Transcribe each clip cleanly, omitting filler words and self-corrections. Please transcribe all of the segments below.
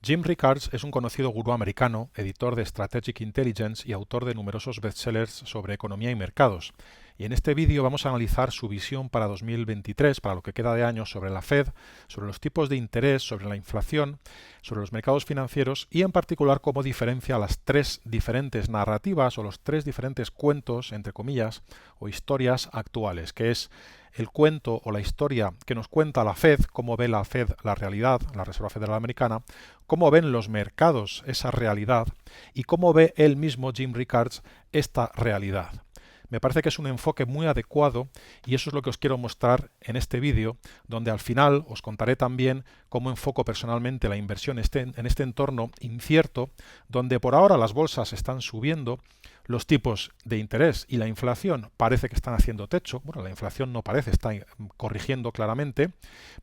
Jim Rickards es un conocido gurú americano, editor de Strategic Intelligence y autor de numerosos bestsellers sobre economía y mercados. Y en este vídeo vamos a analizar su visión para 2023, para lo que queda de año, sobre la Fed, sobre los tipos de interés, sobre la inflación, sobre los mercados financieros y en particular cómo diferencia las tres diferentes narrativas o los tres diferentes cuentos, entre comillas, o historias actuales, que es el cuento o la historia que nos cuenta la Fed, cómo ve la Fed la realidad, la Reserva Federal Americana, cómo ven los mercados esa realidad y cómo ve él mismo, Jim Rickards, esta realidad. Me parece que es un enfoque muy adecuado y eso es lo que os quiero mostrar en este vídeo, donde al final os contaré también cómo enfoco personalmente la inversión en este entorno incierto, donde por ahora las bolsas están subiendo, los tipos de interés y la inflación parece que están haciendo techo. Bueno, la inflación no parece, está corrigiendo claramente,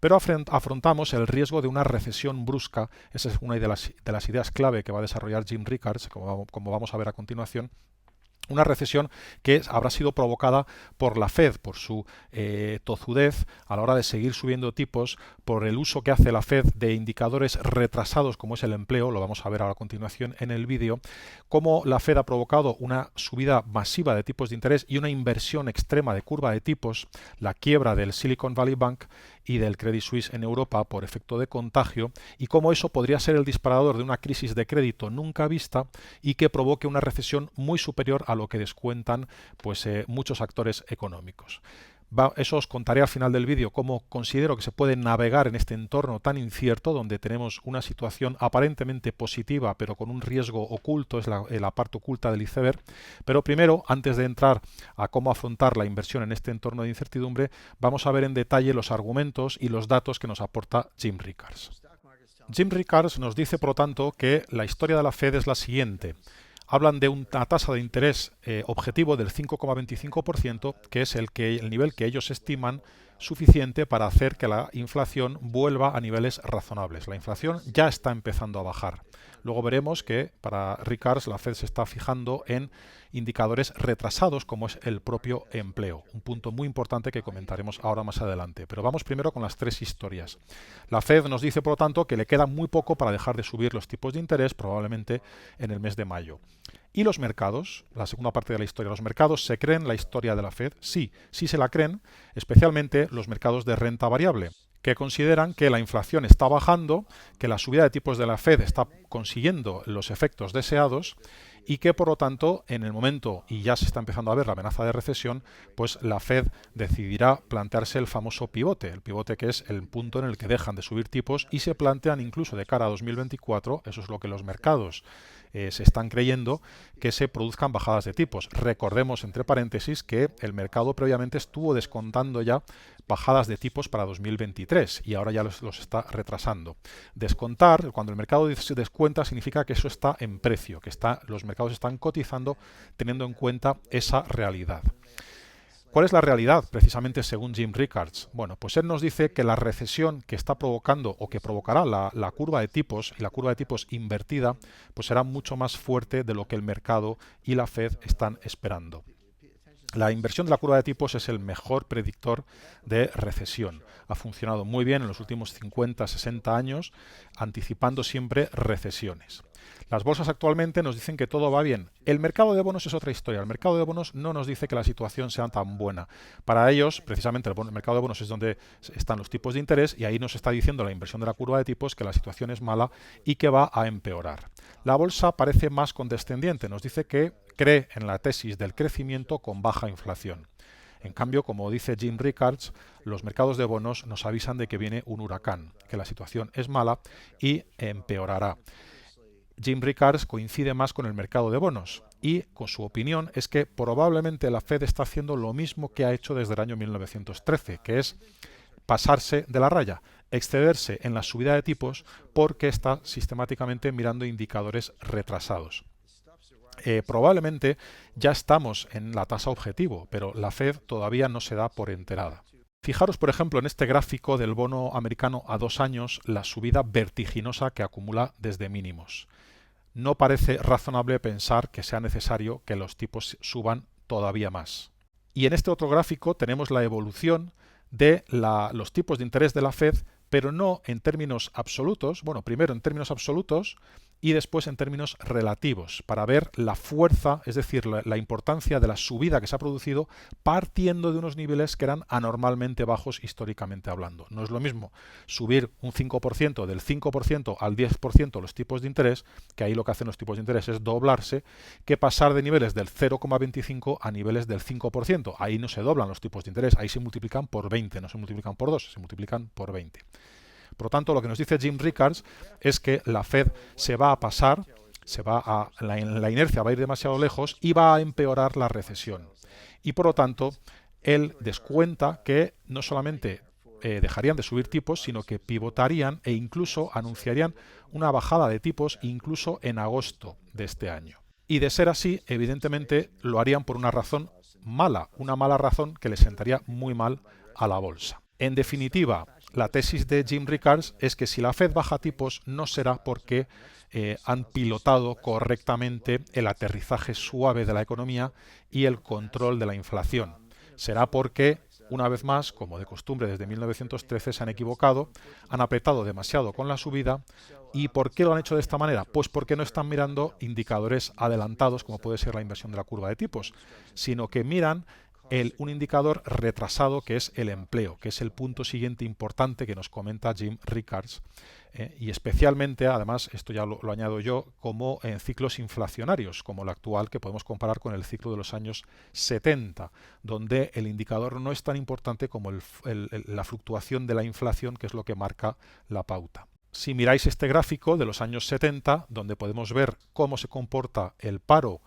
pero afrontamos el riesgo de una recesión brusca. Esa es una de las ideas clave que va a desarrollar Jim Rickards, como vamos a ver a continuación. Una recesión que habrá sido provocada por la Fed, por su tozudez a la hora de seguir subiendo tipos, por el uso que hace la Fed de indicadores retrasados como es el empleo, lo vamos a ver a continuación en el vídeo, cómo la Fed ha provocado una subida masiva de tipos de interés y una inversión extrema de curva de tipos, la quiebra del Silicon Valley Bank y del Credit Suisse en Europa por efecto de contagio, y cómo eso podría ser el disparador de una crisis de crédito nunca vista y que provoque una recesión muy superior a lo que descuentan muchos actores económicos. Eso os contaré al final del vídeo cómo considero que se puede navegar en este entorno tan incierto donde tenemos una situación aparentemente positiva pero con un riesgo oculto, es la parte oculta del iceberg. Pero primero, antes de entrar a cómo afrontar la inversión en este entorno de incertidumbre, vamos a ver en detalle los argumentos y los datos que nos aporta Jim Rickards. Jim Rickards nos dice, por lo tanto, que la historia de la Fed es la siguiente. Hablan de una tasa de interés objetivo del 5,25%, que es el nivel que ellos estiman suficiente para hacer que la inflación vuelva a niveles razonables. La inflación ya está empezando a bajar. Luego veremos que para Rickards la Fed se está fijando en indicadores retrasados como es el propio empleo. Un punto muy importante que comentaremos ahora más adelante. Pero vamos primero con las tres historias. La Fed nos dice, por lo tanto, que le queda muy poco para dejar de subir los tipos de interés, probablemente en el mes de mayo. ¿Y los mercados? La segunda parte de la historia. ¿Los mercados se creen la historia de la Fed? Sí, sí se la creen, especialmente los mercados de renta variable, que consideran que la inflación está bajando, que la subida de tipos de la Fed está consiguiendo los efectos deseados y que por lo tanto en el momento, y ya se está empezando a ver la amenaza de recesión, pues la Fed decidirá plantearse el famoso pivote, el pivote que es el punto en el que dejan de subir tipos y se plantean incluso de cara a 2024, eso es lo que los mercados se están creyendo, que se produzcan bajadas de tipos. Recordemos, entre paréntesis, que el mercado previamente estuvo descontando ya bajadas de tipos para 2023 y ahora ya los está retrasando. Descontar, cuando el mercado descuenta, significa que eso está en precio, que los mercados están cotizando teniendo en cuenta esa realidad. ¿Cuál es la realidad, precisamente según Jim Rickards? Bueno, pues él nos dice que la recesión que está provocando o que provocará la curva de tipos y la curva de tipos invertida, pues será mucho más fuerte de lo que el mercado y la Fed están esperando. La inversión de la curva de tipos es el mejor predictor de recesión. Ha funcionado muy bien en los últimos 50-60 años, anticipando siempre recesiones. Las bolsas actualmente nos dicen que todo va bien. El mercado de bonos es otra historia. El mercado de bonos no nos dice que la situación sea tan buena. Para ellos, precisamente, el mercado de bonos es donde están los tipos de interés y ahí nos está diciendo la inversión de la curva de tipos que la situación es mala y que va a empeorar. La bolsa parece más condescendiente. Nos dice que cree en la tesis del crecimiento con baja inflación. En cambio, como dice Jim Rickards, los mercados de bonos nos avisan de que viene un huracán, que la situación es mala y empeorará. Jim Rickards coincide más con el mercado de bonos y con su opinión es que probablemente la Fed está haciendo lo mismo que ha hecho desde el año 1913, que es pasarse de la raya, excederse en la subida de tipos porque está sistemáticamente mirando indicadores retrasados. Probablemente ya estamos en la tasa objetivo, pero la Fed todavía no se da por enterada. Fijaros, por ejemplo, en este gráfico del bono americano a 2 años, la subida vertiginosa que acumula desde mínimos. No parece razonable pensar que sea necesario que los tipos suban todavía más. Y en este otro gráfico tenemos la evolución de los tipos de interés de la Fed pero no en términos absolutos, bueno, primero en términos absolutos y después en términos relativos, para ver la fuerza, es decir, la importancia de la subida que se ha producido partiendo de unos niveles que eran anormalmente bajos históricamente hablando. No es lo mismo subir un 5% del 5% al 10% los tipos de interés, que ahí lo que hacen los tipos de interés es doblarse, que pasar de niveles del 0,25 a niveles del 5%. Ahí no se doblan los tipos de interés, ahí se multiplican por 20, no se multiplican por 2, se multiplican por 20. Por lo tanto, lo que nos dice Jim Rickards es que la Fed se va a pasar, la inercia va a ir demasiado lejos y va a empeorar la recesión. Y por lo tanto, él descuenta que no solamente dejarían de subir tipos, sino que pivotarían e incluso anunciarían una bajada de tipos incluso en agosto de este año. Y de ser así, evidentemente lo harían por una razón mala, una mala razón que le sentaría muy mal a la bolsa. En definitiva, la tesis de Jim Rickards es que si la Fed baja tipos no será porque han pilotado correctamente el aterrizaje suave de la economía y el control de la inflación. Será porque, una vez más, como de costumbre desde 1913, se han equivocado, han apretado demasiado con la subida. ¿Y por qué lo han hecho de esta manera? Pues porque no están mirando indicadores adelantados, como puede ser la inversión de la curva de tipos, sino que miran un indicador retrasado, que es el empleo, que es el punto siguiente importante que nos comenta Jim Rickards, y especialmente, además, esto ya lo añado yo, como en ciclos inflacionarios, como el actual, que podemos comparar con el ciclo de los años 70, donde el indicador no es tan importante como la fluctuación de la inflación, que es lo que marca la pauta. Si miráis este gráfico de los años 70, donde podemos ver cómo se comporta el paro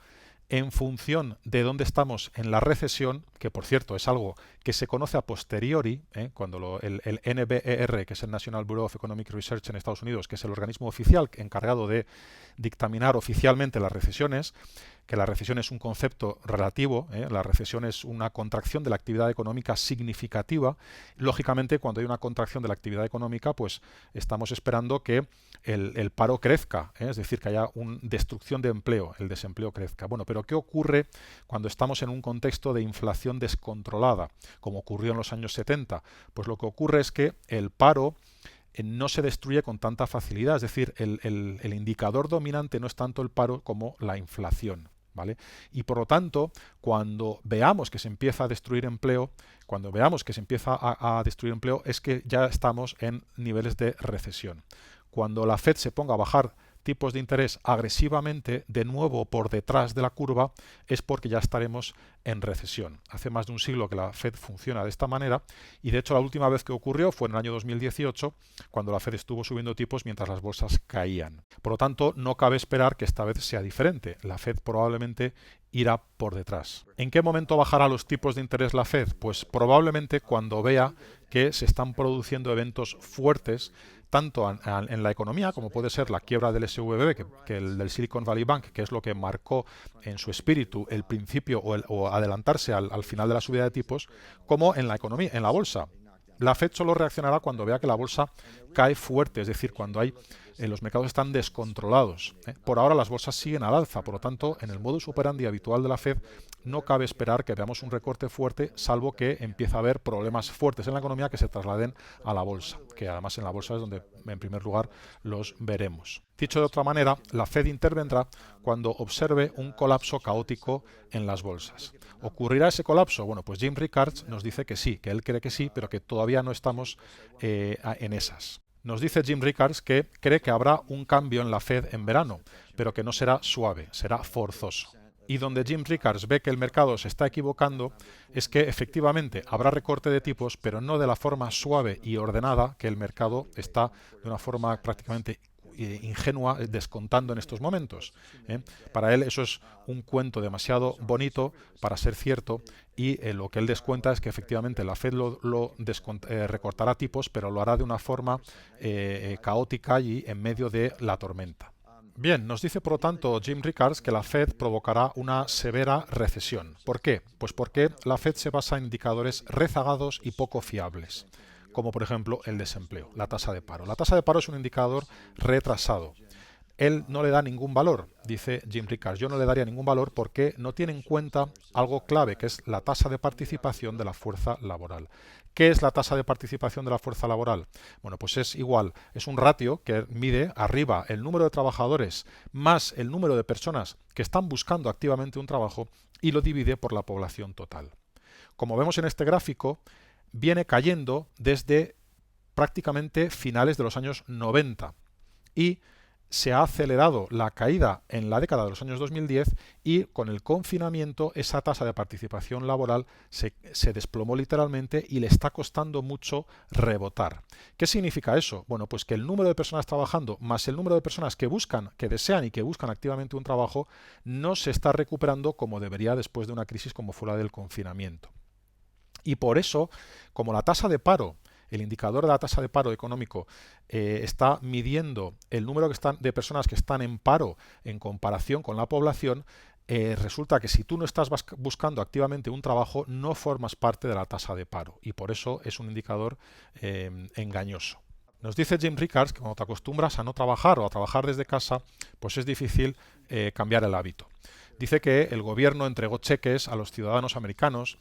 en función de dónde estamos en la recesión, que por cierto es algo que se conoce a posteriori, cuando el NBER, que es el National Bureau of Economic Research en Estados Unidos, que es el organismo oficial encargado de dictaminar oficialmente las recesiones, que la recesión es un concepto relativo, la recesión es una contracción de la actividad económica significativa. Lógicamente, cuando hay una contracción de la actividad económica, pues estamos esperando que el paro crezca, es decir, que haya una destrucción de empleo, el desempleo crezca. Bueno, pero ¿qué ocurre cuando estamos en un contexto de inflación descontrolada, como ocurrió en los años 70? Pues lo que ocurre es que el paro no se destruye con tanta facilidad, es decir, el indicador dominante no es tanto el paro como la inflación. ¿Vale? Y por lo tanto, cuando veamos que se empieza a destruir empleo, es que ya estamos en niveles de recesión. Cuando la Fed se ponga a bajar tipos de interés agresivamente, de nuevo por detrás de la curva, es porque ya estaremos en recesión. Hace más de un siglo que la Fed funciona de esta manera y de hecho la última vez que ocurrió fue en el año 2018, cuando la Fed estuvo subiendo tipos mientras las bolsas caían. Por lo tanto, no cabe esperar que esta vez sea diferente. La Fed probablemente irá por detrás. ¿En qué momento bajará los tipos de interés la Fed? Pues probablemente cuando vea que se están produciendo eventos fuertes tanto en la economía, como puede ser la quiebra del SVB, que el del Silicon Valley Bank, que es lo que marcó en su espíritu el principio o adelantarse al final de la subida de tipos, como en la economía, en la bolsa. La Fed solo reaccionará cuando vea que la bolsa cae fuerte, es decir, cuando los mercados están descontrolados. Por ahora las bolsas siguen al alza, por lo tanto, en el modus operandi habitual de la Fed no cabe esperar que veamos un recorte fuerte, salvo que empiece a haber problemas fuertes en la economía que se trasladen a la bolsa, que además en la bolsa es donde en primer lugar los veremos. Dicho de otra manera, la Fed intervendrá cuando observe un colapso caótico en las bolsas. ¿Ocurrirá ese colapso? Bueno, pues Jim Rickards nos dice que sí, que él cree que sí, pero que todavía no estamos en esas. Nos dice Jim Rickards que cree que habrá un cambio en la Fed en verano, pero que no será suave, será forzoso. Y donde Jim Rickards ve que el mercado se está equivocando es que efectivamente habrá recorte de tipos, pero no de la forma suave y ordenada que el mercado está de una forma prácticamente ingenua descontando en estos momentos. Para él eso es un cuento demasiado bonito para ser cierto y lo que él descuenta es que efectivamente la Fed recortará tipos, pero lo hará de una forma caótica y en medio de la tormenta. Bien, nos dice por lo tanto Jim Rickards que la Fed provocará una severa recesión. ¿Por qué? Pues porque la Fed se basa en indicadores rezagados y poco fiables, como por ejemplo el desempleo, la tasa de paro. La tasa de paro es un indicador retrasado. él no le da ningún valor, dice Jim Rickards. Yo no le daría ningún valor porque no tiene en cuenta algo clave, que es la tasa de participación de la fuerza laboral. ¿Qué es la tasa de participación de la fuerza laboral? Bueno, pues es igual, es un ratio que mide arriba el número de trabajadores más el número de personas que están buscando activamente un trabajo y lo divide por la población total. Como vemos en este gráfico, viene cayendo desde prácticamente finales de los años 90 y se ha acelerado la caída en la década de los años 2010 y con el confinamiento esa tasa de participación laboral se desplomó literalmente y le está costando mucho rebotar. ¿Qué significa eso? Bueno, pues que el número de personas trabajando más el número de personas que buscan, que desean y que buscan activamente un trabajo no se está recuperando como debería después de una crisis como fue la del confinamiento. Y por eso, como la tasa de paro, el indicador de la tasa de paro económico está midiendo el número de personas que están en paro en comparación con la población, resulta que si tú no estás buscando activamente un trabajo, no formas parte de la tasa de paro y por eso es un indicador engañoso. Nos dice Jim Rickards que cuando te acostumbras a no trabajar o a trabajar desde casa, pues es difícil cambiar el hábito. Dice que el gobierno entregó cheques a los ciudadanos americanos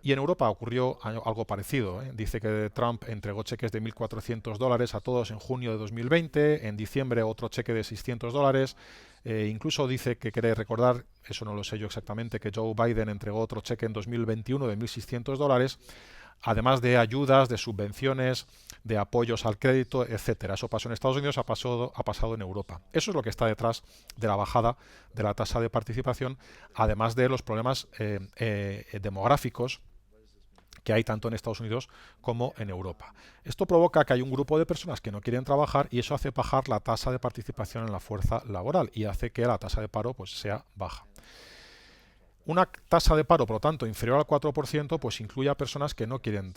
y en Europa ocurrió algo parecido. Dice que Trump entregó cheques de $1.400 a todos en junio de 2020, en diciembre otro cheque de $600, incluso dice que quiere recordar, eso no lo sé yo exactamente, que Joe Biden entregó otro cheque en 2021 de $1.600, además de ayudas, de subvenciones, de apoyos al crédito, etcétera. Eso pasó en Estados Unidos, ha pasado en Europa. Eso es lo que está detrás de la bajada de la tasa de participación, además de los problemas demográficos que hay tanto en Estados Unidos como en Europa. Esto provoca que hay un grupo de personas que no quieren trabajar y eso hace bajar la tasa de participación en la fuerza laboral y hace que la tasa de paro pues sea baja. Una tasa de paro, por lo tanto, inferior al 4%, pues incluye a personas que no quieren,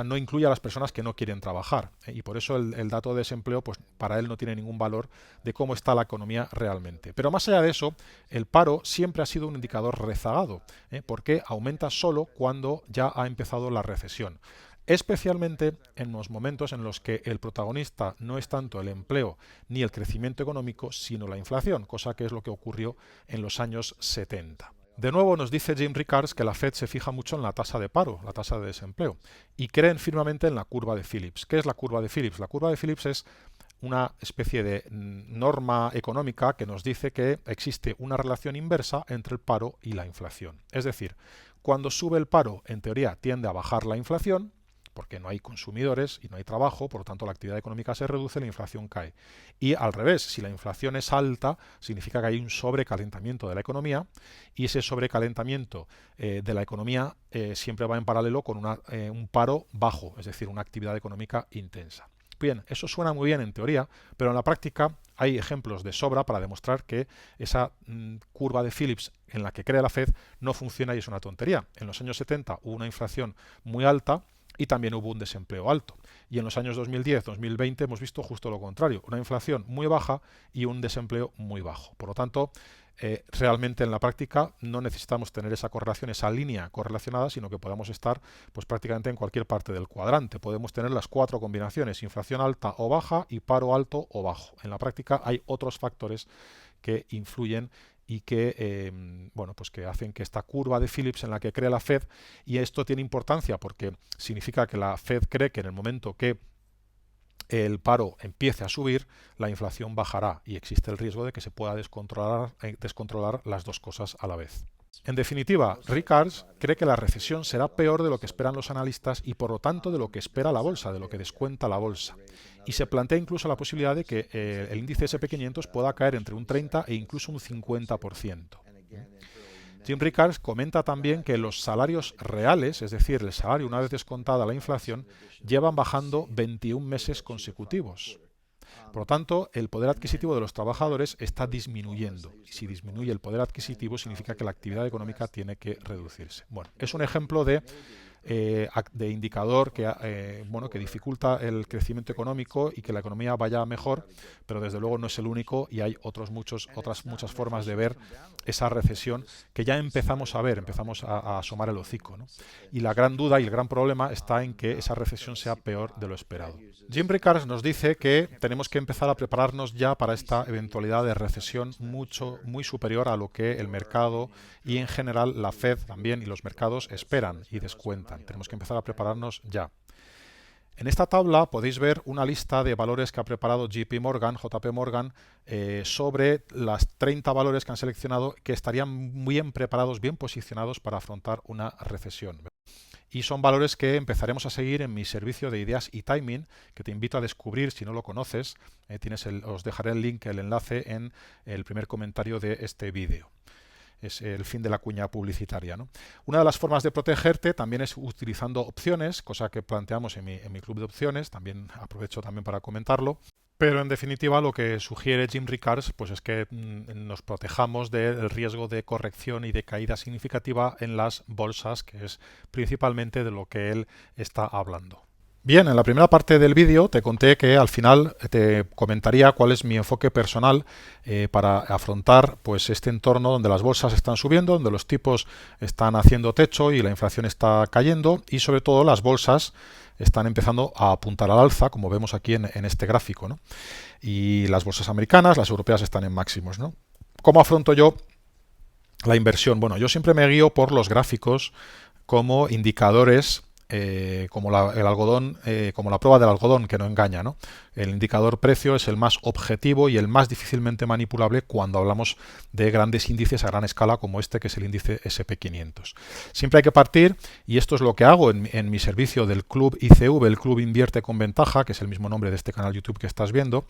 no incluye a las personas que no quieren trabajar. Y por eso el dato de desempleo, pues para él no tiene ningún valor de cómo está la economía realmente. Pero más allá de eso, el paro siempre ha sido un indicador rezagado, porque aumenta solo cuando ya ha empezado la recesión. Especialmente en los momentos en los que el protagonista no es tanto el empleo ni el crecimiento económico, sino la inflación, cosa que es lo que ocurrió en los años 70. De nuevo nos dice Jim Rickards que la Fed se fija mucho en la tasa de paro, la tasa de desempleo, y creen firmemente en la curva de Phillips. ¿Qué es la curva de Phillips? La curva de Phillips es una especie de norma económica que nos dice que existe una relación inversa entre el paro y la inflación. Es decir, cuando sube el paro, en teoría tiende a bajar la inflación, porque no hay consumidores y no hay trabajo, por lo tanto la actividad económica se reduce, la inflación cae. Y al revés, si la inflación es alta, significa que hay un sobrecalentamiento de la economía y ese sobrecalentamiento de la economía siempre va en paralelo con un paro bajo, es decir, una actividad económica intensa. Bien, eso suena muy bien en teoría, pero en la práctica hay ejemplos de sobra para demostrar que esa curva de Phillips en la que crea la Fed no funciona y es una tontería. En los años 70 hubo una inflación muy alta, y también hubo un desempleo alto. Y en los años 2010-2020 hemos visto justo lo contrario, una inflación muy baja y un desempleo muy bajo. Por lo tanto, realmente en la práctica no necesitamos tener esa correlación, esa línea correlacionada, sino que podamos estar pues prácticamente en cualquier parte del cuadrante. Podemos tener las cuatro combinaciones, inflación alta o baja y paro alto o bajo. En la práctica hay otros factores que influyen y que, pues que hacen que esta curva de Phillips en la que crea la Fed, y esto tiene importancia porque significa que la Fed cree que en el momento que el paro empiece a subir, la inflación bajará y existe el riesgo de que se pueda descontrolar las dos cosas a la vez. En definitiva, Rickards cree que la recesión será peor de lo que esperan los analistas y por lo tanto de lo que espera la bolsa, de lo que descuenta la bolsa. Y se plantea incluso la posibilidad de que el índice SP500 pueda caer entre un 30 e incluso un 50%. Jim Rickards comenta también que los salarios reales, es decir, el salario una vez descontada la inflación, llevan bajando 21 meses consecutivos. Por lo tanto, el poder adquisitivo de los trabajadores está disminuyendo. Y si disminuye el poder adquisitivo, significa que la actividad económica tiene que reducirse. Bueno, es un ejemplo de de indicador que, bueno, que dificulta el crecimiento económico y que la economía vaya mejor, pero desde luego no es el único y hay otras muchas formas de ver esa recesión que ya empezamos a ver, empezamos a asomar el hocico, ¿no? Y la gran duda y el gran problema está en que esa recesión sea peor de lo esperado. Jim Rickards nos dice que tenemos que empezar a prepararnos ya para esta eventualidad de recesión muy superior a lo que el mercado y en general la Fed también y los mercados esperan y descuentan. Tenemos que empezar a prepararnos ya. En esta tabla podéis ver una lista de valores que ha preparado JP Morgan, sobre las 30 valores que han seleccionado que estarían bien preparados, bien posicionados para afrontar una recesión. Y son valores que empezaremos a seguir en mi servicio de ideas y timing, que te invito a descubrir si no lo conoces. Os dejaré el link, el enlace en el primer comentario de este vídeo. Es el fin de la cuña publicitaria, ¿no? Una de las formas de protegerte también es utilizando opciones, cosa que planteamos en mi club de opciones, también aprovecho también para comentarlo. Pero en definitiva lo que sugiere Jim Rickards pues es que nos protejamos del riesgo de corrección y de caída significativa en las bolsas, que es principalmente de lo que él está hablando. Bien, en la primera parte del vídeo te conté que al final te comentaría cuál es mi enfoque personal para afrontar pues este entorno donde las bolsas están subiendo, donde los tipos están haciendo techo y la inflación está cayendo y sobre todo las bolsas están empezando a apuntar al alza, como vemos aquí en este gráfico, ¿no? Y las bolsas americanas, las europeas están en máximos, ¿no? ¿Cómo afronto yo la inversión? Bueno, yo siempre me guío por los gráficos como indicadores, como el algodón, como la prueba del algodón que no engaña, ¿no? El indicador precio es el más objetivo y el más difícilmente manipulable cuando hablamos de grandes índices a gran escala como este, que es el índice SP500. Siempre hay que partir, y esto es lo que hago en mi servicio del Club ICV, el Club Invierte con Ventaja, que es el mismo nombre de este canal YouTube que estás viendo,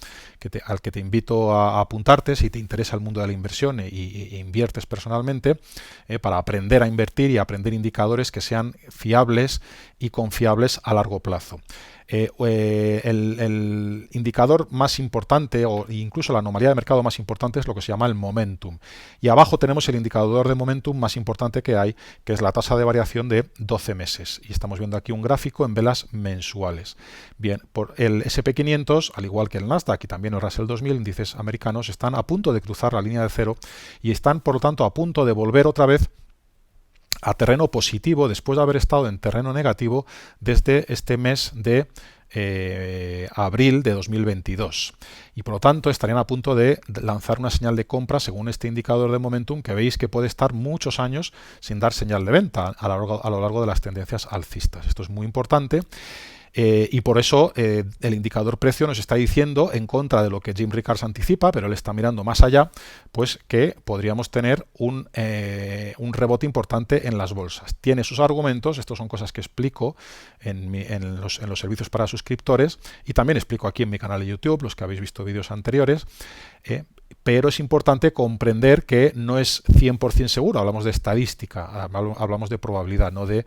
al que te invito a apuntarte si te interesa el mundo de la inversión e inviertes personalmente, para aprender a invertir y aprender indicadores que sean fiables y confiables a largo plazo. El indicador más importante o incluso la anomalía de mercado más importante es lo que se llama el momentum. Y abajo tenemos el indicador de momentum más importante que hay, que es la tasa de variación de 12 meses. Y estamos viendo aquí un gráfico en velas mensuales. Bien, por el SP500, al igual que el Nasdaq y también el Russell 2000, índices americanos, están a punto de cruzar la línea de cero y están, por lo tanto, a punto de volver otra vez a terreno positivo después de haber estado en terreno negativo desde este mes de abril de 2022 y por lo tanto estarían a punto de lanzar una señal de compra según este indicador de momentum, que veis que puede estar muchos años sin dar señal de venta a lo largo de las tendencias alcistas. Esto es muy importante. Y por eso el indicador precio nos está diciendo, en contra de lo que Jim Rickards anticipa, pero él está mirando más allá, pues que podríamos tener un rebote importante en las bolsas. Tiene sus argumentos, estos son cosas que explico en los servicios para suscriptores y también explico aquí en mi canal de YouTube, los que habéis visto vídeos anteriores. Pero es importante comprender que no es 100% seguro, hablamos de estadística, hablamos de probabilidad, no de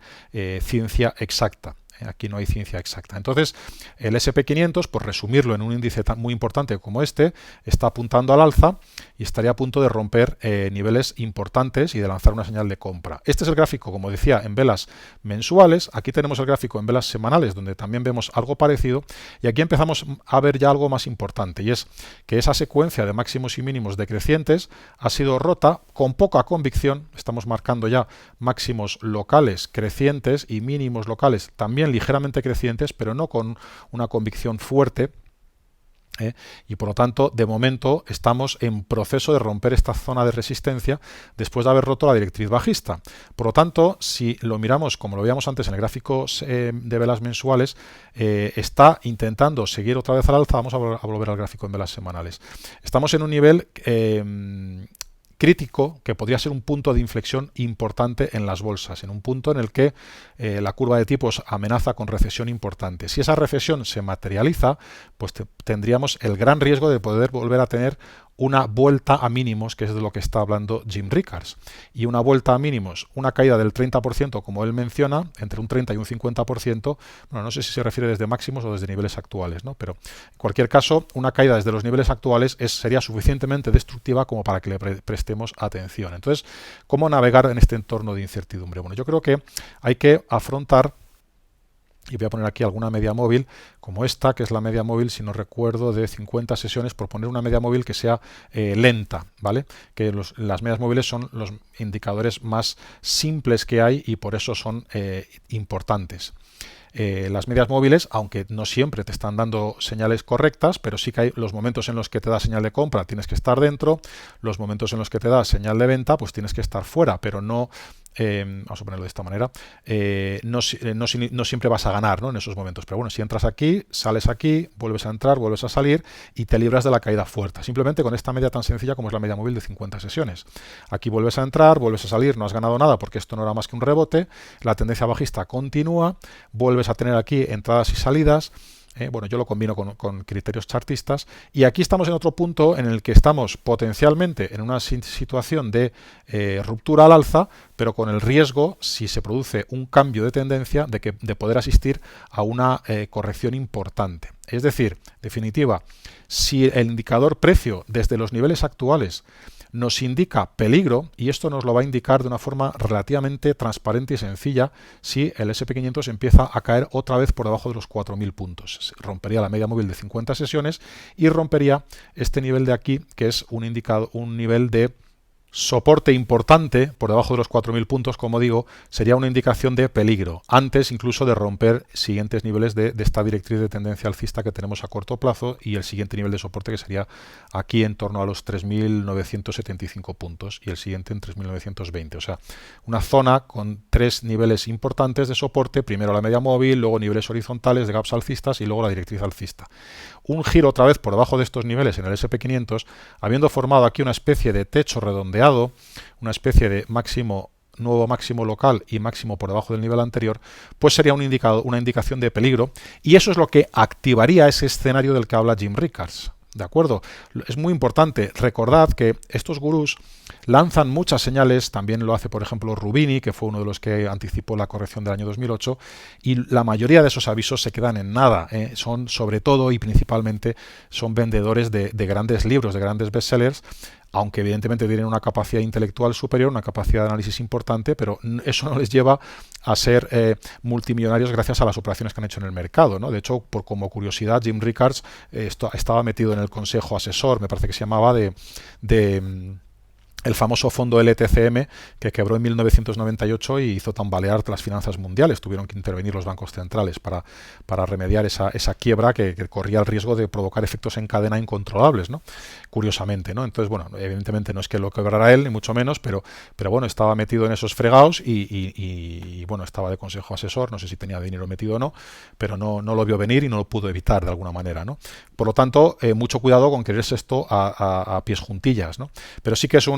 ciencia exacta. Aquí no hay ciencia exacta. Entonces, el SP500, por resumirlo en un índice muy importante como este, está apuntando al alza y estaría a punto de romper niveles importantes y de lanzar una señal de compra. Este es el gráfico, como decía, en velas mensuales. Aquí tenemos el gráfico en velas semanales, donde también vemos algo parecido. Y aquí empezamos a ver ya algo más importante, y es que esa secuencia de máximos y mínimos decrecientes ha sido rota con poca convicción. Estamos marcando ya máximos locales crecientes y mínimos locales también ligeramente crecientes, pero no con una convicción fuerte. Y por lo tanto, de momento, estamos en proceso de romper esta zona de resistencia después de haber roto la directriz bajista. Por lo tanto, si lo miramos como lo veíamos antes en el gráfico de velas mensuales, está intentando seguir otra vez al alza. Vamos a volver al gráfico en velas semanales. Estamos en un nivel crítico que podría ser un punto de inflexión importante en las bolsas, en un punto en el que la curva de tipos amenaza con recesión importante. Si esa recesión se materializa, pues tendríamos el gran riesgo de poder volver a tener una vuelta a mínimos, que es de lo que está hablando Jim Rickards. Y una vuelta a mínimos, una caída del 30%, como él menciona, entre un 30 y un 50%, bueno, no sé si se refiere desde máximos o desde niveles actuales, ¿no? Pero en cualquier caso, una caída desde los niveles actuales sería suficientemente destructiva como para que le prestemos atención. Entonces, ¿cómo navegar en este entorno de incertidumbre? Bueno, yo creo que hay que afrontar, y voy a poner aquí alguna media móvil como esta, que es la media móvil, si no recuerdo, de 50 sesiones, por poner una media móvil que sea lenta, ¿vale? Que las medias móviles son los indicadores más simples que hay y por eso son importantes. Las medias móviles, aunque no siempre te están dando señales correctas, pero sí que hay los momentos en los que te da señal de compra, tienes que estar dentro, los momentos en los que te da señal de venta, pues tienes que estar fuera, pero no, vamos a ponerlo de esta manera, no siempre vas a ganar, ¿no? En esos momentos. Pero bueno, si entras aquí, sales aquí, vuelves a entrar, vuelves a salir y te libras de la caída fuerte. Simplemente con esta media tan sencilla como es la media móvil de 50 sesiones. Aquí vuelves a entrar, vuelves a salir, no has ganado nada porque esto no era más que un rebote, la tendencia bajista continúa, vuelves a tener aquí entradas y salidas. Bueno, yo lo combino con criterios chartistas y aquí estamos en otro punto en el que estamos potencialmente en una situación de ruptura al alza, pero con el riesgo, si se produce un cambio de tendencia, de poder asistir a una corrección importante. Es decir, en definitiva, si el indicador precio desde los niveles actuales nos indica peligro, y esto nos lo va a indicar de una forma relativamente transparente y sencilla si el S&P 500 empieza a caer otra vez por debajo de los 4.000 puntos. Rompería la media móvil de 50 sesiones y rompería este nivel de aquí, que es un nivel de soporte importante por debajo de los 4.000 puntos, como digo, sería una indicación de peligro, antes incluso de romper siguientes niveles de esta directriz de tendencia alcista que tenemos a corto plazo y el siguiente nivel de soporte que sería aquí en torno a los 3.975 puntos y el siguiente en 3.920. O sea, una zona con tres niveles importantes de soporte, primero la media móvil, luego niveles horizontales de gaps alcistas y luego la directriz alcista. Un giro otra vez por debajo de estos niveles en el S&P 500, habiendo formado aquí una especie de techo redondeado, una especie de nuevo máximo local y máximo por debajo del nivel anterior, pues sería una indicación de peligro y eso es lo que activaría ese escenario del que habla Jim Rickards. ¿De acuerdo? Es muy importante. Recordad que estos gurús lanzan muchas señales, también lo hace por ejemplo Rubini, que fue uno de los que anticipó la corrección del año 2008, y la mayoría de esos avisos se quedan en nada. Son sobre todo y principalmente son vendedores de grandes libros, de grandes bestsellers, aunque evidentemente tienen una capacidad intelectual superior, una capacidad de análisis importante, pero eso no les lleva a ser multimillonarios gracias a las operaciones que han hecho en el mercado, ¿no? De hecho, como curiosidad, Jim Rickards estaba metido en el consejo asesor, me parece que se llamaba, el famoso fondo LTCM que quebró en 1998 y hizo tambalear las finanzas mundiales. Tuvieron que intervenir los bancos centrales para remediar esa quiebra que corría el riesgo de provocar efectos en cadena incontrolables, ¿no? Curiosamente, ¿no? Entonces, bueno, evidentemente no es que lo quebrara él, ni mucho menos, pero bueno, estaba metido en esos fregados y bueno, estaba de consejo asesor, no sé si tenía dinero metido o no, pero no lo vio venir y no lo pudo evitar de alguna manera, ¿no? Por lo tanto, mucho cuidado con quererse esto a pies juntillas, ¿no? Pero sí que es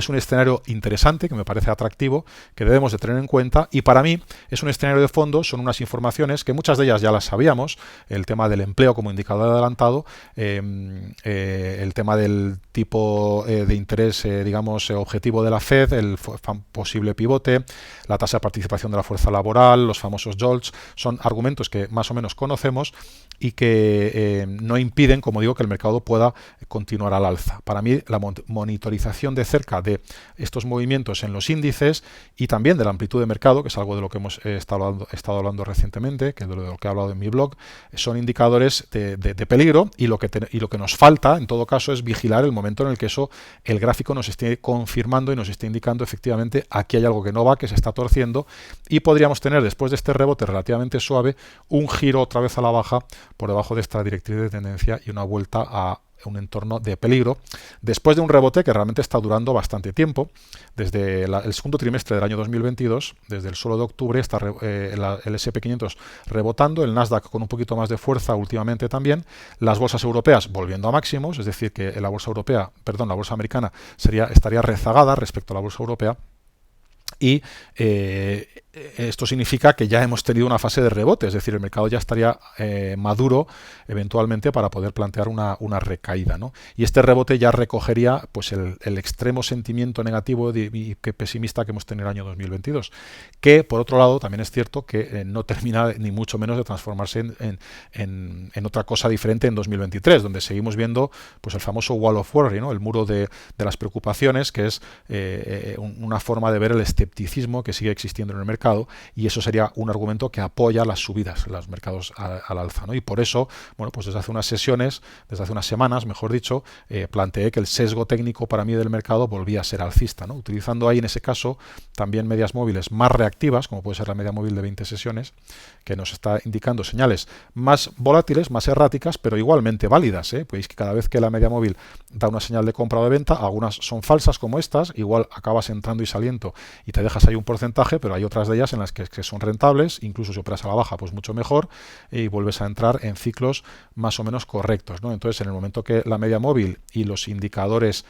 un escenario interesante, que me parece atractivo, que debemos de tener en cuenta, y para mí es un escenario de fondo, son unas informaciones que muchas de ellas ya las sabíamos, el tema del empleo como indicador adelantado, el tema del tipo de interés, digamos, objetivo de la Fed, el posible pivote, la tasa de participación de la fuerza laboral, los famosos JOLTS, son argumentos que más o menos conocemos y que no impiden, como digo, que el mercado pueda continuar al alza. Para mí, la monitorización de cerca de estos movimientos en los índices y también de la amplitud de mercado, que es algo de lo que hemos estado hablando recientemente, que es de lo que he hablado en mi blog, son indicadores de peligro y lo que nos falta, en todo caso, es vigilar el momento en el que el gráfico nos esté confirmando y nos esté indicando efectivamente aquí hay algo que no va, que se está torciendo y podríamos tener después de este rebote relativamente suave un giro otra vez a la baja por debajo de esta directriz de tendencia y una vuelta a un entorno de peligro, después de un rebote que realmente está durando bastante tiempo. Desde el segundo trimestre del año 2022, desde el suelo de octubre, está el S&P 500 rebotando, el Nasdaq con un poquito más de fuerza últimamente también, las bolsas europeas volviendo a máximos, es decir, que la bolsa americana estaría rezagada respecto a la bolsa europea, y esto significa que ya hemos tenido una fase de rebote, es decir, el mercado ya estaría maduro eventualmente para poder plantear una recaída, ¿no? Y este rebote ya recogería pues el extremo sentimiento negativo y pesimista que hemos tenido en el año 2022, que por otro lado también es cierto que no termina ni mucho menos de transformarse en otra cosa diferente en 2023, donde seguimos viendo pues el famoso wall of worry, ¿no? El muro de las preocupaciones, que es una forma de ver el escepticismo que sigue existiendo en el mercado, y eso sería un argumento que apoya las subidas en los mercados al alza, ¿no? Y por eso, bueno, pues desde hace unas sesiones, desde hace unas semanas, mejor dicho, planteé que el sesgo técnico para mí del mercado volvía a ser alcista, ¿no? Utilizando ahí en ese caso también medias móviles más reactivas, como puede ser la media móvil de 20 sesiones, que nos está indicando señales más volátiles, más erráticas, pero igualmente válidas, ¿eh? Pues que cada vez que la media móvil da una señal de compra o de venta, algunas son falsas como estas, igual acabas entrando y saliendo y te dejas ahí un porcentaje, pero hay otras de ellas en las que son rentables, incluso si operas a la baja, pues mucho mejor, y vuelves a entrar en ciclos más o menos correctos, ¿no? Entonces, en el momento que la media móvil y los indicadores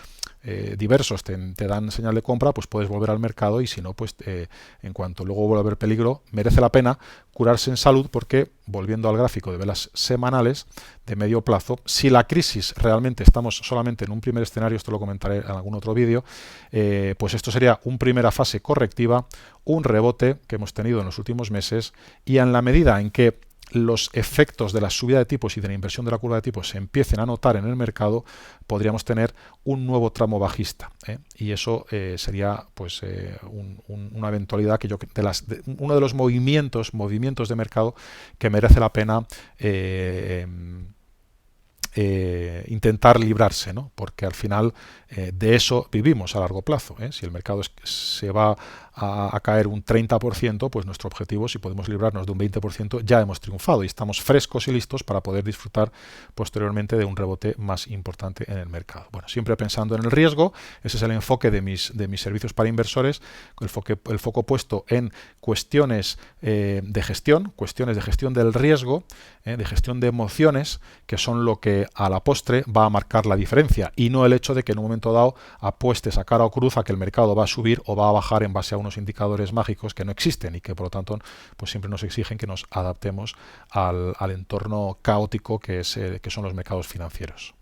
diversos te dan señal de compra, pues puedes volver al mercado, y si no, pues en cuanto luego vuelva a haber peligro, merece la pena curarse en salud, porque volviendo al gráfico de velas semanales de medio plazo, si la crisis realmente estamos solamente en un primer escenario, esto lo comentaré en algún otro vídeo, pues esto sería una primera fase correctiva, un rebote que hemos tenido en los últimos meses, y en la medida en que los efectos de la subida de tipos y de la inversión de la curva de tipos se empiecen a notar en el mercado, podríamos tener un nuevo tramo bajista, ¿eh? Y eso sería pues una eventualidad que uno de los movimientos de mercado que merece la pena intentar librarse, ¿no? Porque al final de eso vivimos a largo plazo, ¿eh? Si el mercado se va a caer un 30%, pues nuestro objetivo, si podemos librarnos de un 20%, ya hemos triunfado y estamos frescos y listos para poder disfrutar posteriormente de un rebote más importante en el mercado. Bueno, siempre pensando en el riesgo, ese es el enfoque de mis servicios para inversores, el foco puesto en cuestiones de gestión del riesgo, de gestión de emociones, que son lo que a la postre va a marcar la diferencia, y no el hecho de que en un momento dado apuestes a cara o cruz a que el mercado va a subir o va a bajar en base a unos indicadores mágicos que no existen y que por lo tanto pues siempre nos exigen que nos adaptemos al entorno caótico que son los mercados financieros.